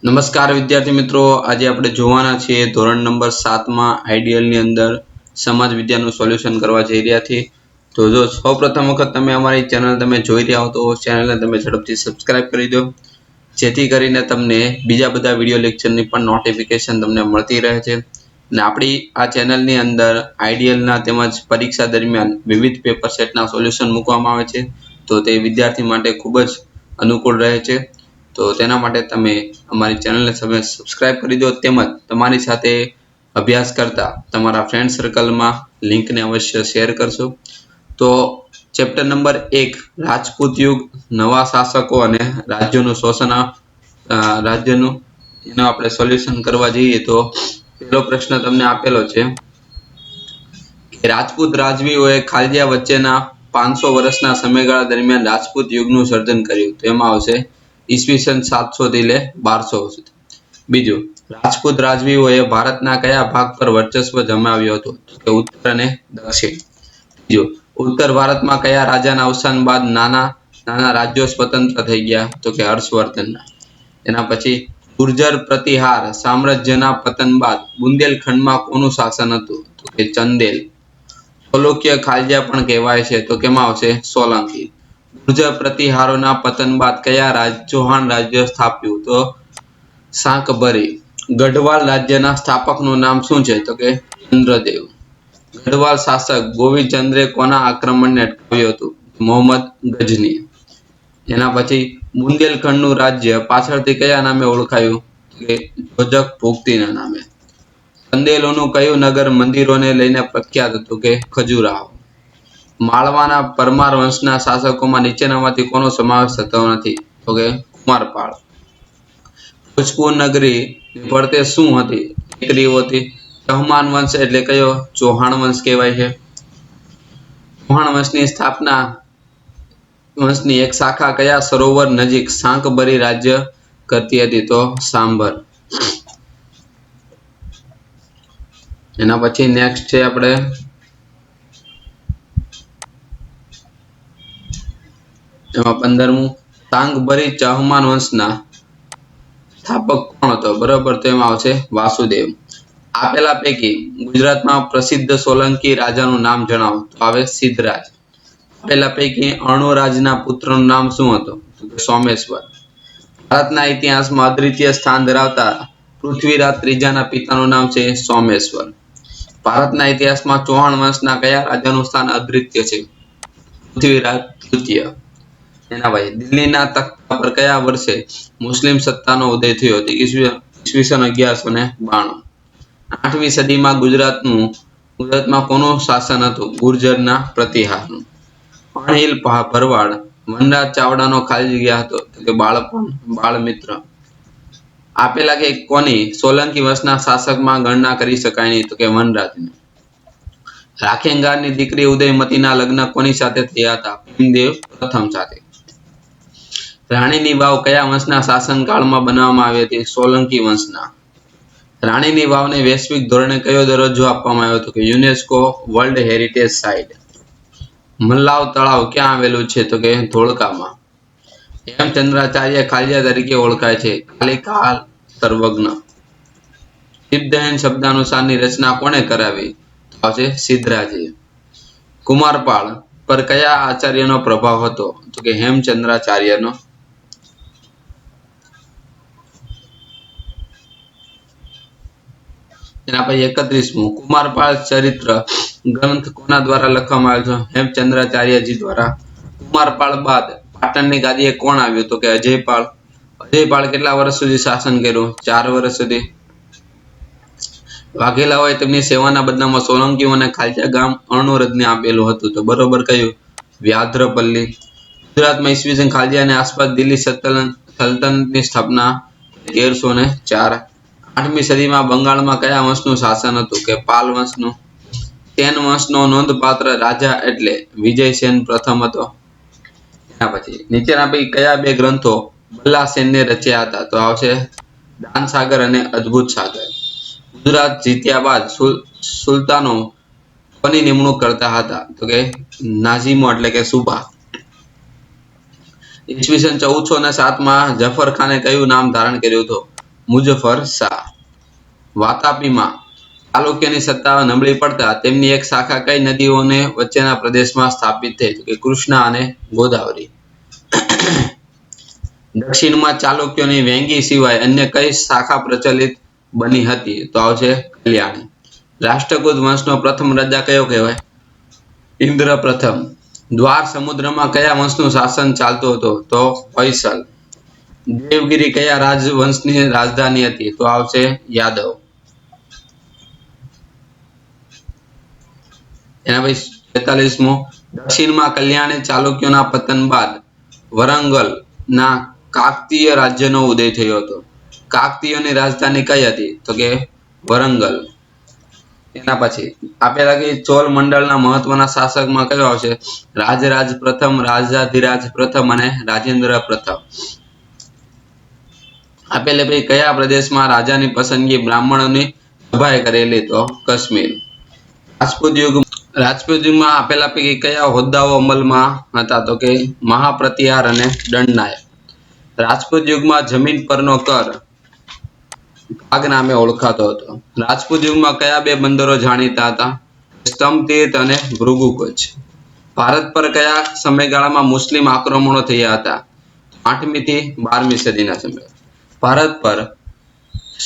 નમસ્કાર વિદ્યાર્થી મિત્રો, આજે આપણે જોવાના છીએ ધોરણ નંબર 7 માં આઈડિયલ ની અંદર સમાજ વિદ્યાનું સોલ્યુશન કરવા જઈ રહ્યા છીએ। તો જો સૌપ્રથમ વખત તમે અમારી ચેનલ તમે જોઈ રહ્યા હો તો ચેનલને તમે ઝડપથી સબસ્ક્રાઇબ કરી દો, જેથી કરીને તમને બીજા બધા વિડિયો લેક્ચરની પણ નોટિફિકેશન તમને મળતી રહે છે। અને આપણી આ ચેનલની અંદર આઈડિયલના તેમજ પરીક્ષા દરમિયાન વિવિધ પેપર સેટના સોલ્યુશન મૂકવામાં આવે છે, તો તે વિદ્યાર્થી માટે ખૂબ જ અનુકૂળ રહે છે। તો તેના માટે તમે અમારી ચેનલને તમે સબસ્ક્રાઇબ કરી દો, તેમજ તમારી સાથે અભ્યાસ કરતા તમારા ફ્રેન્ડ સર્કલમાં લિંકને અવશ્ય શેર કરશો। તો ચેપ્ટર નંબર 1 રાજપૂત યુગ, નવા શાસકો અને રાજ્યોનું શોષણ, રાજ્યનું એનો આપણે સોલ્યુશન કરવા જઈએ તો પહેલો પ્રશ્ન તમને આપેલો છે કે રાજપૂત રાજવીઓએ ખાલજીયા વચ્ચેના 500 વર્ષના સમયગાળા દરમિયાન રાજપૂત યુગનું સર્જન કર્યું। તો એમાં આવશે ઈસવીસન 700 થી 1200 સુધી। બીજું, રાજપૂત રાજવીઓએ ભારતના કયા ભાગ પર વર્ચસ્વ જમાવ્યું હતું? તો કે ઉત્તર અને દક્ષિણ। ત્રીજું, ઉત્તર ભારતમાં કયા રાજાના અવસાન બાદ નાના નાના રાજ્યો સ્વતંત્ર થઈ ગયા? તો કે હર્ષવર્ધનના। એના પછી ગુર્જર પ્રતિહાર સામ્રાજ્યના પતન બાદ બુંદેલખંડમાં કોનું શાસન હતું? તો કે ચંદેલ। ચાલુક્ય ખાલજા પણ કહેવાય છે, તો કેમાં આવશે? સોલંકી। ગુર્જર પ્રતિહારોના પતન બાદ કયા ચૌહાણ રાજ્ય સ્થાપ્યું? તો શાકંભરી। ગઢવાલ રાજ્યના સ્થાપકનું નામ શું છે? તો કે ચંદ્રદેવ। ગઢવાલ શાસક ગોવિંદચંદ્રે કોના આક્રમણને અટકાવ્યું હતું? મોહમ્મદ ગજની। એના પછી બુંદેલખંડનું રાજ્ય પાછળથી કયા નામે ઓળખાયું? કે જોજક ભુક્તિના નામે। ચંદેલોનું કયું નગર મંદિરોને લઈને પ્રખ્યાત હતું? કે ખજુરાહો। માળવાના પરમાર વંશના શાસકોમાં નીચેનામાંથી કોનો સમાવેશ થતો નથી? તો કે કુમારપાળ। ભોજપુર નગરી ફરતે શું હતી? ટેકરીઓ હતી। ચૌહાણ વંશ એટલે કયો? ચૌહાણ વંશ કહેવાય છે। ચૌહાણ વંશની એક શાખા કયા સરોવર નજીક શાકંભરી રાજ્ય કરતી હતી? તો સાંભર। એના પછી નેક્સ્ટ છે આપણે એમાં 15મું, શાકંભરી ચૌહાણ વંશના સ્થાપક કોણ હતો? બરાબર, તો એમાં આવશે વાસુદેવ। આપેલા પૈકી ગુજરાતમાં પ્રસિદ્ધ સોલંકી રાજાનું નામ જણાવો? તો આવે સિદ્ધરાજ। આપેલા પૈકી અણુરાજના પુત્રનું નામ શું હતું? તો કે સોમેશ્વર। ભારતના ઇતિહાસમાં અદ્વિતીય સ્થાન ધરાવતા પૃથ્વીરાજ ત્રીજાના પિતાનું નામ છે સોમેશ્વર। ભારતના ઇતિહાસમાં ચૌહાણ વંશના કયા રાજાનું સ્થાન અદ્વિતીય છે? પૃથ્વીરાજ તૃતીય। એના પછી દિલ્હીના તખ્તા પર કયા વર્ષે મુસ્લિમ સત્તાનો ઉદય થયો? ઈસવીસન 1192। 8મી સદીમાં ગુજરાતમાં કોનું શાસન હતું? ગુર્જરના પ્રતિહારનું। અણહિલ ભરવાડ વનરાજ ચાવડાનો ખાલી જગ્યા હતો? તો કે બાળમિત્ર। આપેલા કે કોની સોલંકી વંશના શાસકમાં ગણના કરી શકાય નહીં? તો કે વનરાજની। રાખેંગારની દીકરી ઉદયમતીના લગ્ન કોની સાથે થયા હતા? ભીમદેવ પ્રથમ સાથે। રાણીની વાવ કયા વંશના શાસનકાળમાં બનાવવામાં આવી હતી? સોલંકી વંશના। રાણીની વાવને વૈશ્વિક ધોરણે કયો દરજ્જો આપવામાં આવ્યો હતો? કે યુનેસ્કો વર્લ્ડ હેરિટેજ સાઇટ। મલ્લાવ તળાવ ક્યાં આવેલું છે? તો કે ધોળકામાં। હેમચંદ્રાચાર્ય ખાલજા તરીકે ઓળખાય છે? કાલિકા સર્વજ્ઞ। સિદ્ધહેન શબ્દાનુસારની રચના કોણે કરાવી? તો આવશે સિદ્ધરાજે। કુમારપાળ પર કયા આચાર્યનો પ્રભાવ હતો? તો કે હેમચંદ્રાચાર્યનો। એના પછી 31મું, કુમારપાળ ચરિત્ર ગ્રંથ કોના દ્વારા લખવામાં આવ્યો છે? હેમચંદ્રાચાર્યજી દ્વારા। કુમારપાળ બાદ પાટણની ગાદીએ કોણ આવ્યું? તો કે અજયપાળ। અજયપાળ કેટલા વર્ષ સુધી શાસન કર્યું? 4 વર્ષ સુધી। વાઘેલાઓએ તેમની સેવાના બદલામાં સોલંકીઓ અને ખાલસા ગામ અણુરજને આપેલું હતું, તો બરોબર કયું? વ્યાધ્રપલ્લી। ગુજરાતમાં ઈસવીસન ખાલજીયાની આસપાસ દિલ્હી સલ્તનતની સ્થાપના 1304। 8મી સદીમાં બંગાળમાં કયા વંશનું શાસન હતું? કે પાલ વંશનું। સેન વંશનો નોંધપાત્ર રાજા એટલે વિજયસેન પ્રથમ હતો। એના પછી નીચેના પૈકી કયા બે ગ્રંથો બલ્લાસેનને રચ્યા હતા? તો આવશે દાનસાગર અને અદ્ભુત સાગર। ગુજરાત જીત્યા બાદ સુલતાનો કોની નિમણૂક કરતા હતા? તો કે નાઝીમો એટલે કે સુબા। ઈસવીસન 1407 માં જફર ખાને કયું નામ ધારણ કર્યું હતું? મુઝફ્ફર શાહ. વાતાપીમાં ચાલુક્યની સત્તા નબળી પડતા તેમની એક શાખા કઈ નદીઓને વચ્ચેના પ્રદેશમાં સ્થાપિત થઈ? તો કે કૃષ્ણા અને ગોદાવરી. દક્ષિણમાં ચાલુક્યોની વેંગી સિવાય અન્ય કઈ શાખા પ્રચલિત બની હતી? તો આવશે કલ્યાણી. રાષ્ટ્રકૂટ વંશનો પ્રથમ રાજા કયો કહેવાય? ઇન્દ્ર પ્રથમ. દ્વાર સમુદ્રમાં કયા વંશનું શાસન ચાલતું હતું? તો હોયસલ. દેવગિરી કયા રાજવંશની રાજધાની હતી? તો આવશે યાદવ. એના પછી 43મો, દક્ષિણમાં કલ્યાણી ચાલુક્યોના પતન બાદ વરંગલ ના કાકતીય રાજ્યનો ઉદય થયો હતો. કાકતીયોની રાજધાની કઈ હતી? તો કે વરંગલ. એના પછી આપેલા કે ચોલ મંડળના મહત્વના શાસકમાં કયો આવશે? રાજરાજ પ્રથમ, રાજાધિરાજ પ્રથમ અને રાજેન્દ્ર પ્રથમ. આપેલે ભાઈ કયા પ્રદેશમાં રાજાની પસંદગી બ્રાહ્મણોની સભાએ કરેલી? તો કાશ્મીર. રાજપૂત યુગમાં આપેલા પૈકી કયા હોદ્દાઓ અમલમાં હતા? તો કે મહાપ્રતિહાર અને દંડનાયક. રાજપૂત યુગમાં જમીન પરનો કર ભાગ નામે ઓળખાતો હતો. રાજપૂત યુગમાં કયા બે બંદરો જાણીતા હતા? સ્તંભતીર્થ અને ભૃગુકુચ. ભારત પર કયા સમયગાળામાં મુસ્લિમ આક્રમણો થયા હતા? 8મી થી 12મી સદીના સમય. ભારત પર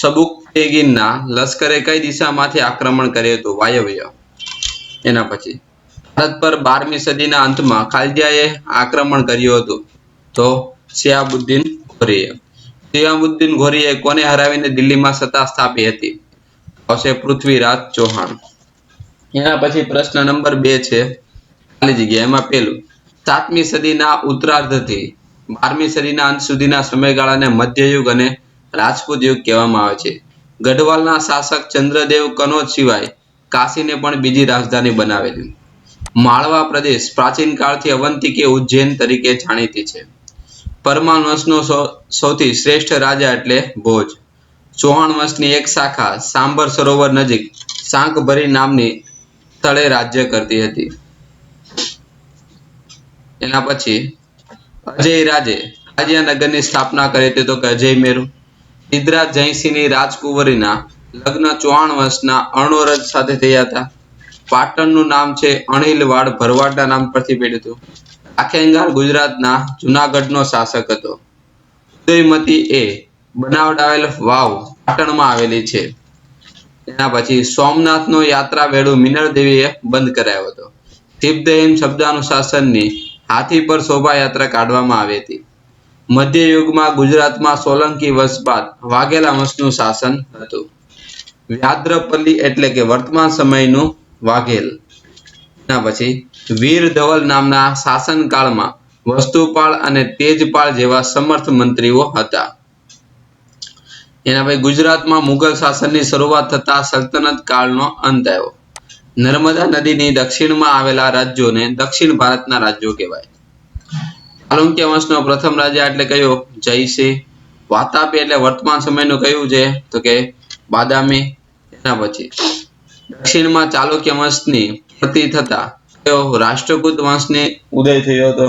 સબુકતેગીનના લશ્કરે કઈ દિશામાંથી આક્રમણ કર્યું હતું? વાયવ્ય. એના પછી ભારત પર 12મી સદીના અંતમાં ખાલજાએ આક્રમણ કર્યું હતું? તો શિહાબુદ્દીન ઘોરીએ. શિહાબુદ્દીન ઘોરીએ કોને હરાવીને દિલ્હીમાં સત્તા સ્થાપી હતી? આવશે પૃથ્વીરાજ ચૌહાણ. એના પછી પ્રશ્ન નંબર 2 છે ખાલી જગ્યા. એમાં પેલું, 7મી સદીના ઉત્તરાર્ધથી 12મી સદીના અંત સુધીના સમયગાળાને મધ્યયુગ અને રાજપૂત યુગ કહેવામાં આવે છે. ગઢવાલના શાસક ચંદ્રદેવ કનોજ સિવાય કાશીને પણ બીજી રાજધાની બનાવેલી. માળવા પ્રદેશ પ્રાચીન કાળથી અવંતી કે ઉજ્જૈન તરીકે જાણીતી છે. પરમાર વંશનો સૌથી શ્રેષ્ઠ રાજા એટલે ભોજ. ચૌહાણ વંશની એક શાખા સાંભર સરોવર નજીક શાંખભરી નામની સ્થળે રાજ્ય કરતી હતી. એના પછી અજય રાજે કયા નગરની સ્થાપના કરી હતી? તો કે અજયમેરુ. સિદ્ધરાજ જયસિંહની રાજકુંવરીના લગ્ન ચૌહાણ વંશના અર્ણોરજ સાથે થયા હતા. પાટણનું નામ છે અણહિલવાડ ભરવાડના નામ પરથી પડ્યું હતું. આખેંગાર ગુજરાતના જુનાગઢનો શાસક હતો. ઉદયમતી એ બનાવડાવેલ વાવ પાટણમાં આવેલી છે. એના પછી સોમનાથનો યાત્રા વેળુ મિનળ દેવીએ બંધ કરાયો હતો. સિદ્ધહેમ શબ્દાનુશાસનની હાથી પર શોભાયાત્રા કાઢવામાં આવી હતી. મધ્યયુગમાં ગુજરાતમાં સોલંકી વંશ બાદ વાઘેલા વંશનું શાસન હતું. વ્યાદ્રપલ્લી એટલે કે વર્તમાન સમયનું વાઘેલ. એના પછી વીર ધવલ નામના શાસનકાળમાં વસ્તુપાળ અને તેજપાળ જેવા સમર્થ મંત્રીઓ હતા. એના પછી ગુજરાતમાં મુઘલ શાસનની શરૂઆત થતા સલ્તનત કાળનો અંત આવ્યો. નર્મદા નદીની દક્ષિણમાં આવેલા રાજ્યોને દક્ષિણ ભારતના રાજ્યો કહેવાય. ચાલુક્ય વંશનો પ્રથમ રાજા એટલે કયો? જયસિંહ. વાતાપી એટલે વર્તમાન સમયનું કયું છે? તો કે બાદામી. એના પછી દક્ષિણમાં ચાલુક્ય વંશની પ્રતિ થતા કયો રાષ્ટ્રકૂટ વંશની ઉદય થયો હતો?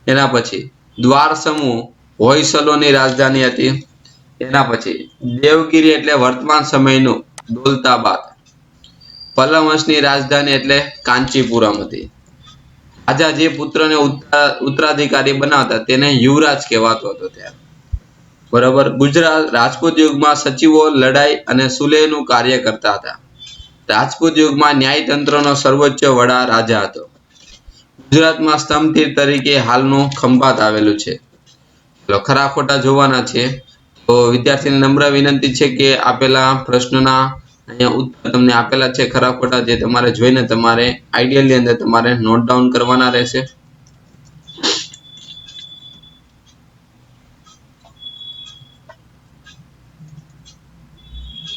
એના પછી દ્વાર સમૂહ હોયસલોની રાજધાની હતી. એના પછી દેવગિરી એટલે વર્તમાન સમયનું દૌલતાબાદ. પલ્લવ વંશની રાજધાની એટલે કાંચીપુરમ હતી. રાજા જે પુત્રને ઉત્તરાધિકારી બનાવતા તેને યુવરાજ કહેવાતો હતો ત્યારે. બરાબર. ગુજરાત રાજપૂત યુગમાં સચિવો લડાઈ અને સુલેહનું કાર્ય કરતા હતા. રાજપૂત યુગમાં ન્યાયતંત્રનો સર્વોચ્ચ વડા રાજા હતો. ગુજરાતમાં સ્તંભતીર્થ તરીકે હાલનું ખંભાત આવેલું છે. ચલો ખરા ખોટા જોવાના છે. તો વિદ્યાર્થીને નમ્ર વિનંતી છે કે આપેલા પ્રશ્નોના અહીંયા ઉત્તર તમને આપેલા છે ખરા ખોટા, જે તમારે જોઈને તમારે આઈડિયલની અંદર તમારે નોટ ડાઉન કરવાના રહેશે.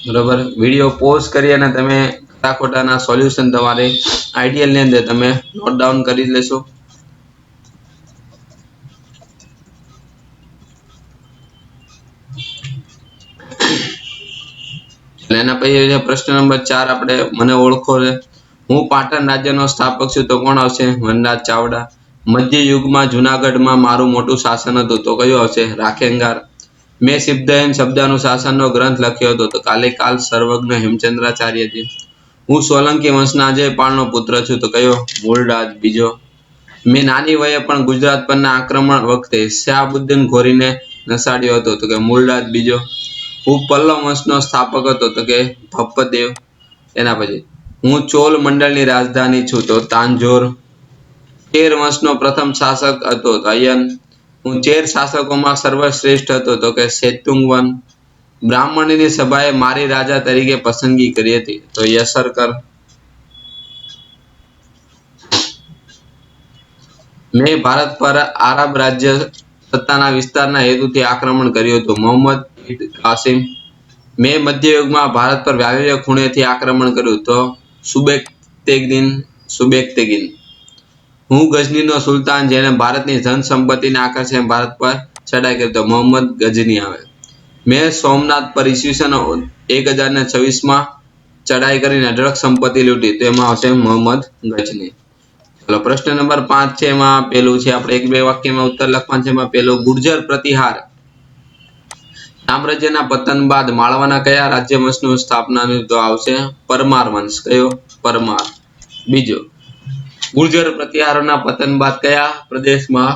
બરોબર. વિડીયો પોઝ કરી અને તમે ખરા ખોટાના સોલ્યુશન તમારે આઈડિયલની અંદર તમે નોટ ડાઉન કરી લેશો. એના પછી પ્રશ્ન નંબર 4 આપણે મને ઓળખો છે. હું પાટણ રાજ્યનો સ્થાપક છું તો કોણ આવશે? વનરાજ ચાવડા. મધ્ય યુગમાં જુનાગઢમાં મારું મોટું શાસન હતું તો કયું આવશે? રાખેંગાર. મેં સિદ્ધયન શબ્દાનુશાસનનો ગ્રંથ લખ્યો હતો તો કાલિકાલ સર્વજ્ઞ હેમચંદ્રાચાર્યજી. હું સોલંકી વંશના અજયપાળનો પુત્ર છું તો કયો? મૂળરાજ બીજો. મેં નાની વયે પણ ગુજરાત પરના આક્રમણ વખતે શહાબુદ્દીન ઘોરીને નસાડ્યો હતો તો કે મૂળરાજ બીજો. હું પલ્લવ વંશનો સ્થાપક હતો તો કે ભપ્પદેવ. એના પછી હું ચોલ મંડળની રાજધાની છું તો તાંજોર. ચેર વંશનો પ્રથમ શાસક હતો તો અયન. હું ચેર શાસકોમાં સર્વશ્રેષ્ઠ હતો તો કે સેતુંગવન. બ્રાહ્મણીની સભાએ મારી રાજા તરીકે પસંદગી કરી હતી તો યશરકર. મેં ભારત પર આરબ રાજ્ય સત્તાના વિસ્તારના હેતુથી આક્રમણ કર્યું હતું. મોહમ્મદ ઇબ્ન કાસિમ. મેં મધ્યયુગમાં ભારત પર વાયવ્ય ખૂણેથી આક્રમણ કર્યું તો સુબેક્તેગીન. હું ગઝનીનો સુલતાન જેને ભારતની ધન સંપત્તિને આકર્ષીને ભારત પર ચડાઈ કરી તો મોહમ્મદ ગઝની આવે. મેં સોમનાથ પર ઈસવીસન 1026માં ચડાઈ કરીને અઢળક સંપત્તિ લૂંટી તો એમાં આવશે મોહમ્મદ ગઝની. ચલો પ્રશ્ન નંબર 5 છે, એમાં પેલું છે આપણે એક બે વાક્યમાં ઉત્તર લખવાનું છે. એમાં પેલું ગુર્જર પ્રતિહાર સામ્રાજ્યના પતન બાદ માળવાના કયા રાજ્ય વંશનું સ્થાપનાનું તો આવશે પરમાર વંશ. કયો? પરમાર. બીજો, ગુર્જર પ્રતિહારોના પતન બાદ કયા પ્રદેશમાં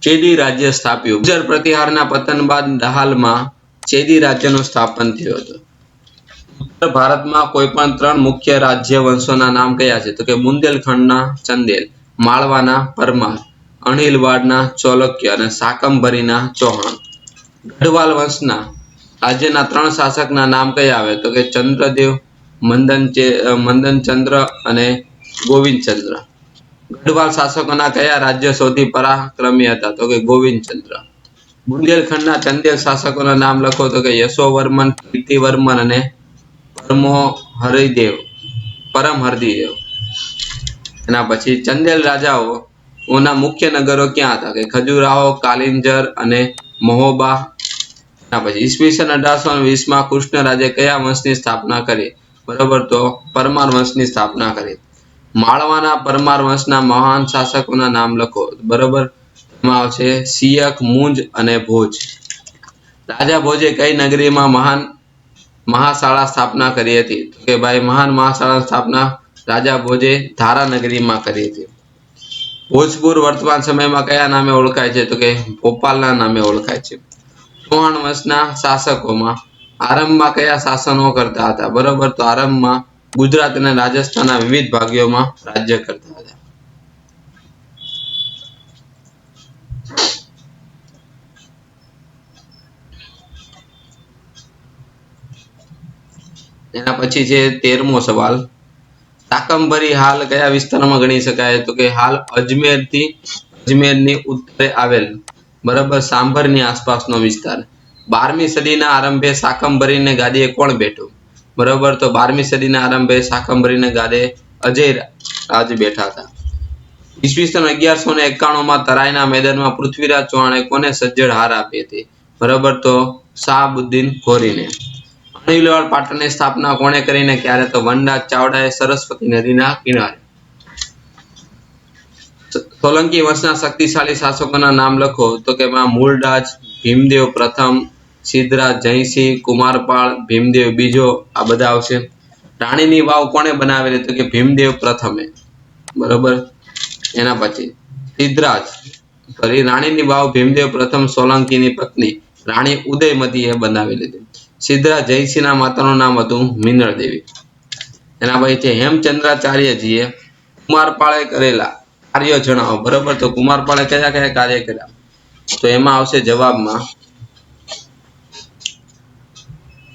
ચેદી રાજ્ય સ્થાપ્યું? ગુર્જર પ્રતિહારના પતન બાદ દાહાલમાં ચેદી રાજ્યનું સ્થાપન થયું હતું. ઉત્તર ભારતમાં કોઈ પણ 3 મુખ્ય રાજ્ય વંશોના નામ કયા છે તો કે બુંદેલખંડના ચંદેલ, માળવાના પરમાર, અણહિલવાડના ચોલક્ય અને શાકંભરીના ચૌહાણ. ગઢવાલ વંશના રાજ્યના 3 શાસકના નામ કયા આવે તો કે ચંદ્રદેવ, મંદનચંદ્ર અને ગોવિંદચંદ્ર. ગઢવાલ શાસકોના કયા રાજ્ય સૌથી પરાક્રમી હતા તો કે ગોવિંદચંદ્ર. બુંદેલખંડના ચંદેલ શાસકોના નામ લખો તો કે યશોવર્મન, કીર્તિવર્મન અને પરમહરદિદેવ. એના પછી ચંદેલ રાજાઓના મુખ્ય નગરો ક્યાં હતા કે ખજુરાહો, કાલિંજર અને મહોબા. એના પછી ઈસવીસન 1820માં કૃષ્ણરાજે કયા વંશની સ્થાપના કરી? બરોબર, તો પરમાર વંશની સ્થાપના કરી. માળવાના પરમાર વંશના મહાન શાસકોના નામ લખો. બરોબર, એમાં આવશે સિયક, મુંજ અને ભોજ. રાજા ભોજે કઈ નગરીમાં મહાશાળા સ્થાપના કરી હતી તો કે ભાઈ મહાન મહાશાળા સ્થાપના રાજા ભોજે ધારા નગરીમાં કરી હતી. ભોજપુર વર્તમાન સમયમાં કયા નામે ઓળખાય છે તો કે ભોપાલના નામે ઓળખાય છે. ચૌહાણ વંશના શાસકોમાં આરંભમાં કયા શાસનો કરતા હતા? બરોબર, તો આરંભમાં ગુજરાત અને રાજસ્થાનના વિવિધ ભાગોમાં રાજ્ય કરતા હતા. એના પછી છે 13મો સવાલ. શાકંભરી હાલ કયા વિસ્તારમાં ગણી શકાય તો કે હાલ અજમેરની ઉત્તરે આવેલ બરાબર સાંભરની આસપાસનો વિસ્તાર. 12મી સદીના આરંભે શાકંભરીને ગાદીએ કોણ બેઠું? બરાબર, તો 12મી સદીના આરંભે શાકંભરીને ગાદે અજય રાજ બેઠા હતા. ઈસવીસન 1191માં તરાઈના મેદાનમાં પૃથ્વીરાજ ચૌહાણે કોને સજ્જડ હાર આપી હતી? બરાબર, તો શાહબુદ્દીન ઘોરીને. અણહિલવાડ પાટણની સ્થાપના કોણે કરીને ક્યારે? તો વનરાજ ચાવડાએ સરસ્વતી નદીના કિનારે. સોલંકી વંશના શક્તિશાળી શાસકોના નામ લખો તો કે મૂળરાજ, ભીમદેવ પ્રથમ, સિદ્ધરાજ જયસિંહ, કુમારપાળ, ભીમદેવ બીજો, આ બધા આવશે. રાણીની વાવ કોણે બનાવેલી તો કે ભીમદેવ પ્રથમે. બરોબર, એના પછી સિદ્ધરાજ રાણીની વાવ ભીમદેવ પ્રથમ સોલંકીની પત્ની રાણી ઉદયમતીએ બનાવેલી હતી. સિદ્ધરાજ જયસિંહના માતાનું નામ હતું મિનળ દેવી. એના પછી છે હેમચંદ્રાચાર્યજીએ કુમારપાળે કરેલા કાર્યો જણાવો. બરોબર, તો કુમારપાળે કયા કયા કાર્ય કર્યા તો એમાં આવશે જવાબમાં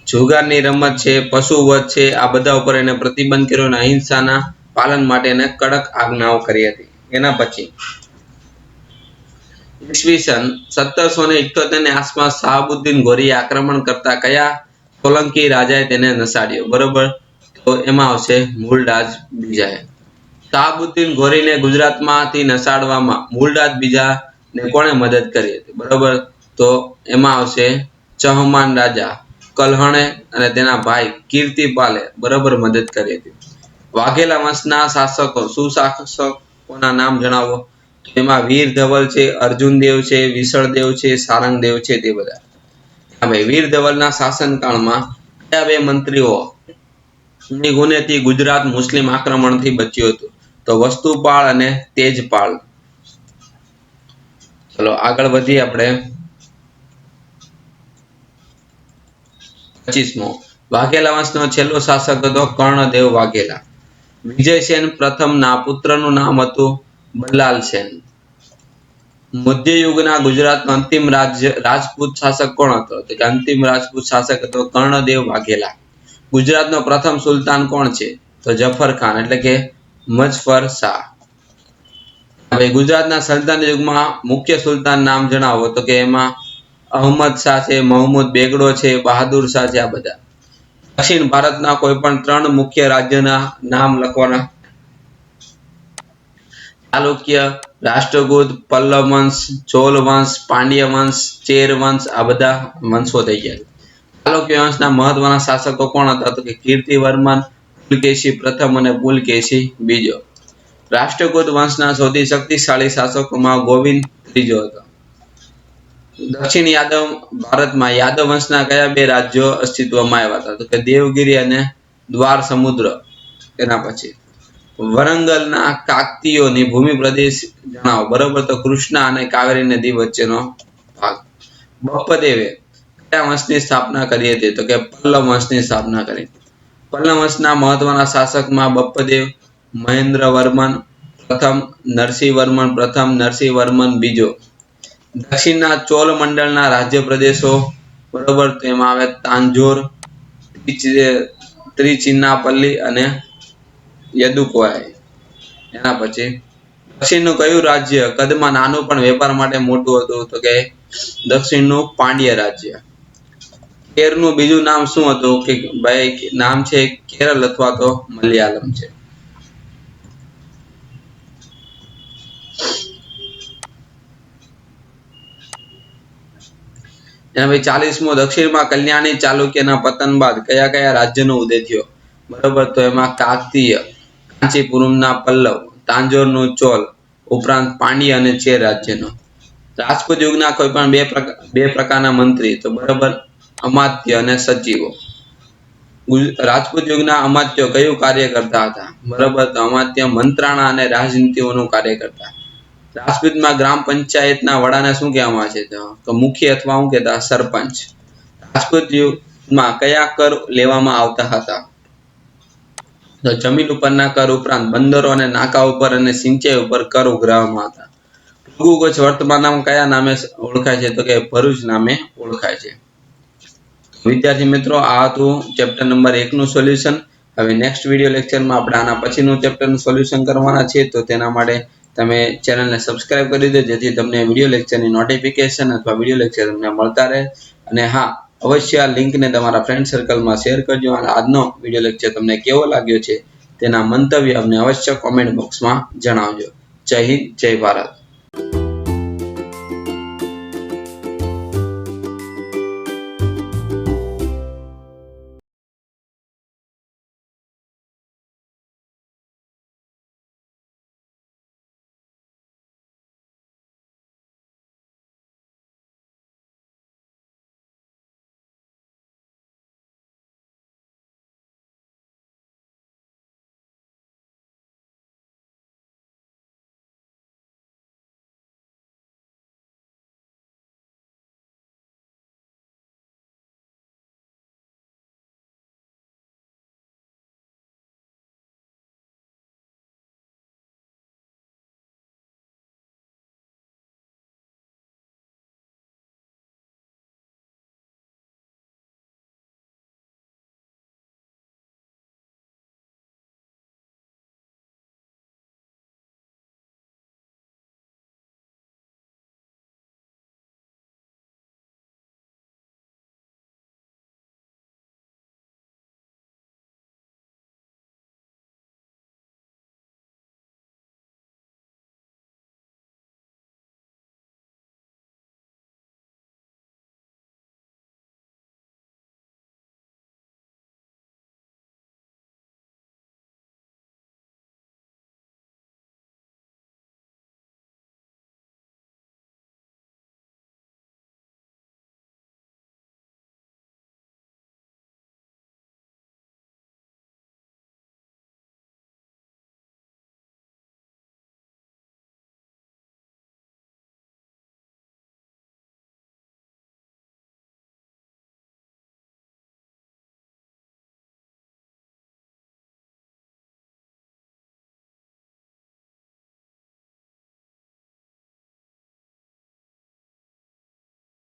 જુગારની રમત છે, પશુવધ છે, આ બધા ઉપર એને પ્રતિબંધ કર્યો અને અહિંસાના પાલન માટે એને કડક આજ્ઞાઓ કરી હતી. એના પછી ઈસવીસન 1778 ની આસપાસ શાહબુદ્દીન ઘોરીએ આક્રમણ કરતા કયા સોલંકી રાજાએ તેને નસાડ્યો? બરોબર, તો એમાં આવશે મૂળરાજ બીજાએ. શાહબુદ્દીન ઘોરીને ગુજરાતમાંથી નસાડવામાં મૂળરાજ બીજાને કોણે મદદ કરી હતી? બરોબર, તો એમાં આવશે ચહમાન રાજા કલ્હણે અને તેના ભાઈ કીર્તિપાલે બરોબર મદદ કરી હતી. વાઘેલા વંશના શાસકોના નામ જણાવો એમાં વીર ધવલ છે, અર્જુન દેવ છે, વિસળ દેવ છે, સારંગ દેવ છે, તે બધા. હા ભાઈ, વીર ધવલના શાસનકાળમાં કયા બે મંત્રીઓ ની ગુનેથી ગુજરાત મુસ્લિમ આક્રમણથી બચ્યું હતું? તો વસ્તુપાળ અને તેજપાળ. ચલો આગળ વધીએ આપણે. 25મો, વાઘેલા વંશનો છેલ્લો શાસક હતો કર્ણદેવ વાઘેલા. વિજયસેન પ્રથમના પુત્રનું નામ હતું બલ્લાલસેન. મધ્યયુગના ગુજરાતનો અંતિમ રાજપૂત શાસક કોણ હતો? તો કે અંતિમ રાજપૂત શાસક હતો કર્ણદેવ વાઘેલા. ગુજરાતનો પ્રથમ સુલતાન કોણ છે? તો જફર ખાન એટલે કે મઝફર શાહ. હવે ગુજરાતના સલ્તનત યુગમાં મુખ્ય સુલતાન નામ જણાવો. તો કે એમાં અહમદ શાહ છે, મહમૂદ બેગડો છે, બહાદુર શાહ છે, આ બધા. દક્ષિણ ભારતના કોઈ પણ 3 મુખ્ય રાજ્યના નામ લખવાના. ચાલુક્ય, રાષ્ટ્રકૂટ, પલ્લવ વંશ, ચોલ વંશ, પાંડ્ય વંશ, ચેર વંશ, આ બધા વંશો થઈ ગયા. ચાલુક્ય વંશના મહત્વના શાસકો કોણ હતા? તો કે કીર્તિવર્મન, પુલકેશી પ્રથમ અને પુલકેશી બીજો. રાષ્ટ્રકૂટ વંશના સૌથી શક્તિશાળી શાસકોમાં ગોવિંદ ત્રીજો હતો. દક્ષિણ યાદવ ભારતમાં યાદવ વંશના કયા 2 રાજ્યો અસ્તિત્વમાં આવ્યા હતા? તો કે દેવગિરી અને દ્વાર સમુદ્ર. એના પછી વરંગલના કાકતીયોની ભૂમિ પ્રદેશ જણાવો. બરોબર, તો કૃષ્ણા અને કાવેરી નદી વચ્ચેનો ભાગ. બપ્પદેવે કયા વંશની સ્થાપના કરી હતી? તો કે પલ્લવ વંશની સ્થાપના કરી. પલ્લવ વંશના મહત્વના શાસકમાં બપ્પદેવ, મહેન્દ્રવર્મન પ્રથમ, નરસિંહવર્મન પ્રથમ, નરસિંહવર્મન બીજો. દક્ષિણના ચોલ મંડળના રાજ્ય પ્રદેશો. બરોબર, તો એમાં આવે તાંજોર, ત્રિચિન્નાપલ્લી અને યદુકોઈ. એના પછી દક્ષિણનું કયું રાજ્ય કદમાં નાનું પણ વેપાર માટે મોટું હતું? તો કે દક્ષિણનું પાંડ્ય રાજ્ય. કેરનું બીજું નામ શું હતું? કે ભાઈ નામ છે કેરળ અથવા તો મલયાલમ છે. એના પછી 40મો, દક્ષિણમાં કલ્યાણી ચાલુક્યના પતન બાદ કયા કયા રાજ્યનો ઉદય થયો? બરોબર, તો એમાં કાકતીય, કાંચીપુરમના પલ્લવ, તાંજોરનું ચોલ, ઉપરાંત પાંડ્ય અને ચેર રાજ્યનો. રાજપૂત યુગના કોઈ પણ બે પ્રકારના મંત્રી. તો બરોબર, અમાત્ય અને સચિવો. રાજપૂત યુગના અમાત્યો કયું કાર્ય કરતા હતા? બરોબર, તો અમાત્ય મંત્રાણા અને રાજનીતિઓનું કાર્ય કરતા. રાજપૂતમાં ગ્રામ પંચાયતના વડાને શું કહેવામાં આવે છે? તો મુખી અથવા શું કહેતા? સરપંચ. રાજપૂત યુગમાં કયા કર લેવામાં આવતા હતા? તો જમીન ઉપરના કર ઉપરાંત બંદરો અને નાકા ઉપર અને સિંચાઈ ઉપર કર ઉઘરાવવામાં હતા. ભૃગુ કચ્છ વર્તમાનમાં કયા નામે ઓળખાય છે? તો કે ભરૂચ નામે ઓળખાય છે. વિદ્યાર્થી મિત્રો, આ હતું ચેપ્ટર નંબર 1 નું સોલ્યુશન. હવે નેક્સ્ટ વિડીયો લેક્ચરમાં આપણે આના પછીનું ચેપ્ટરનું સોલ્યુશન કરવાના છે. તો તેના માટે તમે ચેનલને સબસ્ક્રાઇબ કરી દો, જેથી તમને વિડીયો લેક્ચરની નોટિફિકેશન અથવા વિડીયો લેક્ચર તમને મળતા રહે. અને હા, અવશ્ય આ લિંકને તમારા ફ્રેન્ડ સર્કલમાં શેર કરજો. અને આજનો વિડીયો લેક્ચર તમને કેવો લાગ્યો છે તેના મંતવ્ય અમને અવશ્ય કોમેન્ટ બોક્સમાં જણાવજો. જય હિન્દ, જય ભારત.